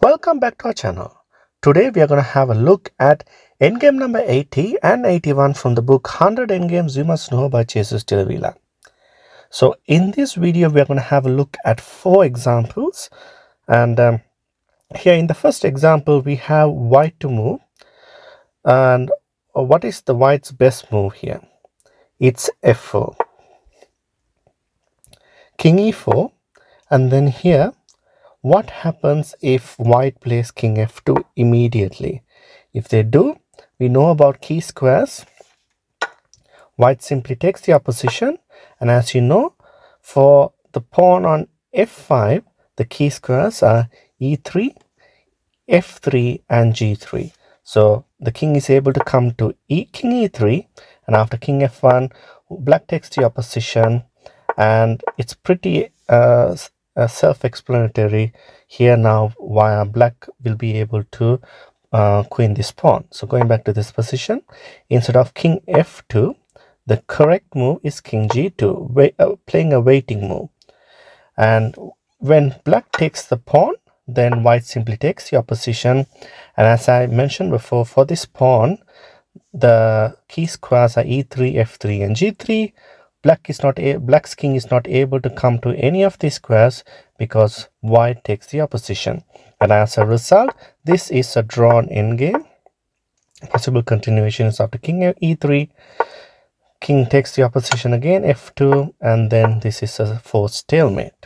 Welcome back to our channel. Today we are going to have a look at Endgame number 80 and 81 from the book 100 Endgames You Must Know by Jesus Tilavila. So in this video we are going to have a look at 4 examples, and here in the first example we have white to move. And what is the white's best move here? It's f4, king e4, and then here what happens if white plays king f2 immediately? If they do, we know about key squares. White simply takes the opposition, and as you know, for the pawn on f5, the key squares are e3, f3 and g3. So the king is able to come to king e3, and after king f1, black takes the opposition, and it's pretty self-explanatory here now why black will be able to queen this pawn. So going back to this position, instead of king f2, the correct move is king g2, playing a waiting move. And when black takes the pawn, then white simply takes the opposition. And as I mentioned before, for this pawn, the key squares are e3, f3 and g3. Black's king is not able to come to any of these squares because white takes the opposition, and as a result this is a drawn endgame. Possible continuations after king e3, king takes the opposition again, f2, and then this is a forced stalemate.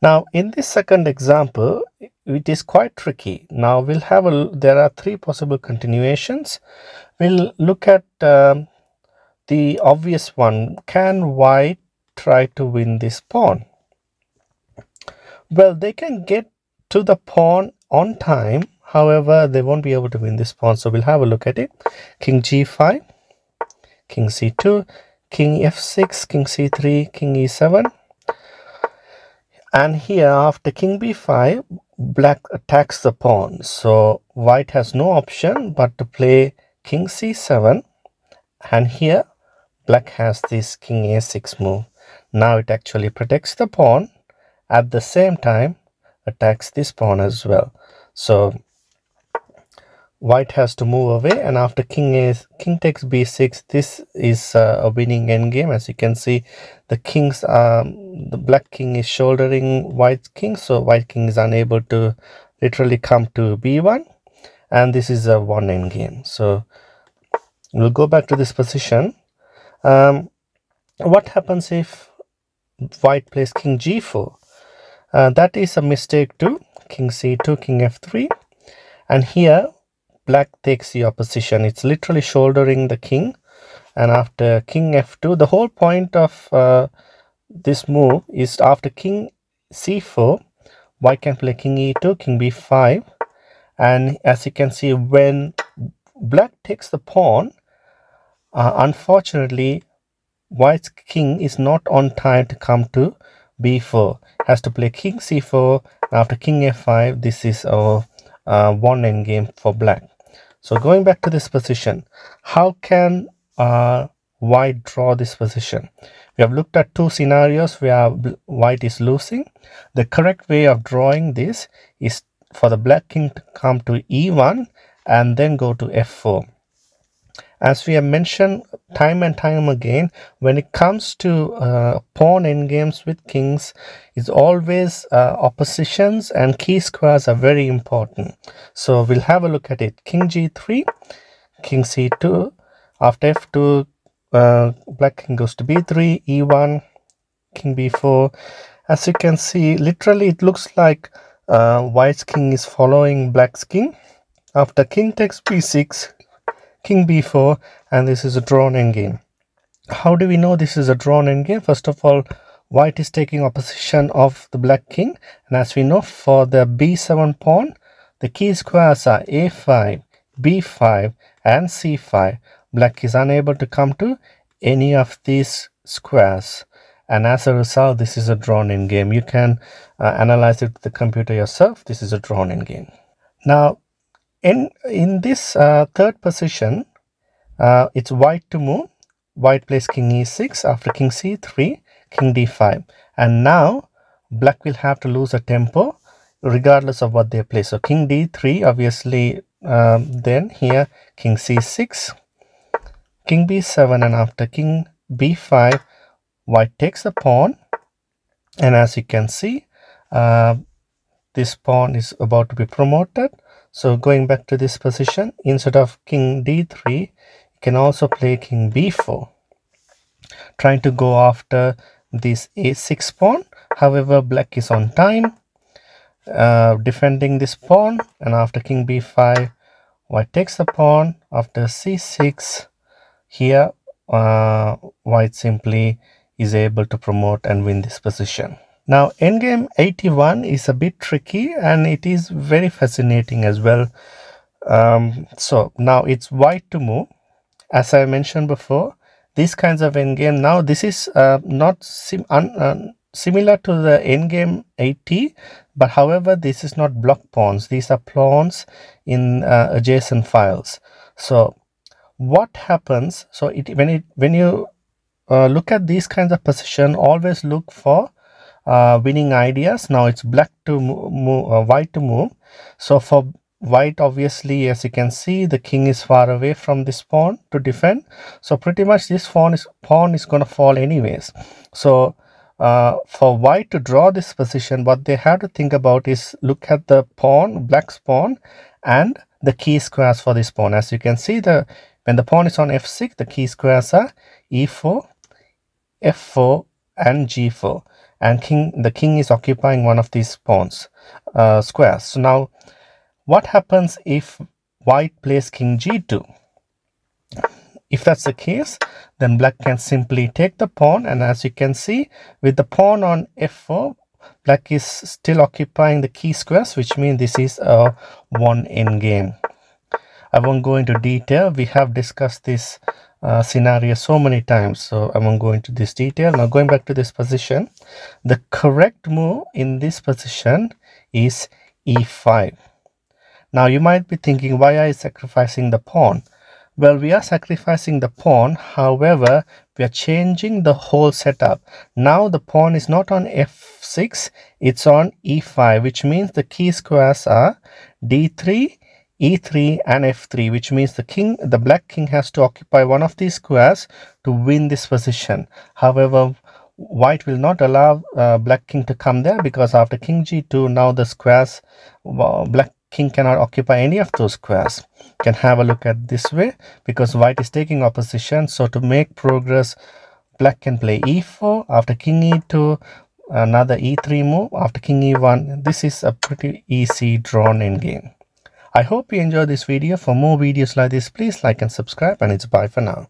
Now in this second example it is quite tricky. Now we'll have there are 3 possible continuations. We'll look at the obvious one. Can white try to win this pawn? Well, they can get to the pawn on time, however they won't be able to win this pawn. So we'll have a look at it. King g5, king c2, king f6, king c3, king e7, and here after king b5 black attacks the pawn, so white has no option but to play king c7, and here black has this king a6 move. Now it actually protects the pawn, at the same time attacks this pawn as well. So white has to move away, and after king takes b6, this is a winning endgame. As you can see, the black king is shouldering white king, so white king is unable to literally come to b1, and this is a one endgame. So we'll go back to this position. What happens if white plays king g4? That is a mistake too. King c2, king f3, and here black takes the opposition. It's literally shouldering the king, and after king f2, the whole point of this move is after king c4, white can play king e2, king b5, and as you can see, when black takes the pawn, unfortunately white's king is not on time to come to b4, has to play king c4. After king f5, this is a one endgame for black. So going back to this position, how can white draw this position? We have looked at 2 scenarios where white is losing. The correct way of drawing this is for the black king to come to e1 and then go to f4. As we have mentioned time and time again, when it comes to pawn endgames with kings, it's always oppositions and key squares are very important. So we'll have a look at it. King g3, king c2, after f2, black king goes to b3, e1, king b4. As you can see, literally it looks like white's king is following black's king. After king takes b6, king b4, and this is a drawn endgame. How do we know this is a drawn endgame? First of all, white is taking opposition of the black king, and as we know, for the b7 pawn, the key squares are a5, b5 and c5. Black is unable to come to any of these squares, and as a result this is a drawn endgame. You can analyze it with the computer yourself. This is a drawn endgame. Now in this third position, it's white to move. White plays king e6, after king c3, king d5, and now black will have to lose a tempo. regardless of what they play. So king d3, obviously, then here king c6, king b7, and after king b5, white takes the pawn, and as you can see, this pawn is about to be promoted. So going back to this position, instead of king d3, you can also play king b4, trying to go after this a6 pawn. However, black is on time, defending this pawn, and after king b5, white takes the pawn. After c6, here white simply is able to promote and win this position. Now endgame 81 is a bit tricky, and it is very fascinating as well. So now it's white to move. As I mentioned before, these kinds of endgame, now this is not similar to the endgame 80, but however this is not block pawns, these are pawns in adjacent files. So what happens, so when you look at these kinds of position, always look for winning ideas. Now it's black to move, white to move. So for white, obviously, as you can see, the king is far away from this pawn to defend. So pretty much this pawn is going to fall anyways. So for white to draw this position, what they have to think about is look at the pawn, black's pawn, and the key squares for this pawn. As you can see, when the pawn is on f6, the key squares are e4, f4, and g4, and the king is occupying one of these pawns squares. So now what happens if white plays king g2? If that's the case, then black can simply take the pawn, and as you can see, with the pawn on f4, black is still occupying the key squares, which means this is a one endgame. I won't go into detail. We have discussed this scenario so many times, so I won't go into this detail. Now going back to this position, the correct move in this position is e5. Now you might be thinking, why are you sacrificing the pawn? Well, we are sacrificing the pawn, however, we are changing the whole setup. Now the pawn is not on f6, it's on e5, which means the key squares are d3, e3, and f3, which means the black king has to occupy one of these squares to win this position. However, white will not allow black king to come there, because after king g2, now the squares, black king cannot occupy any of those squares. Can have a look at this way, because white is taking opposition. So to make progress, black can play e4, after king e2, another e3 move, after king e1. This is a pretty easy drawn endgame. I hope you enjoyed this video. For more videos like this, please like and subscribe, and it's bye for now.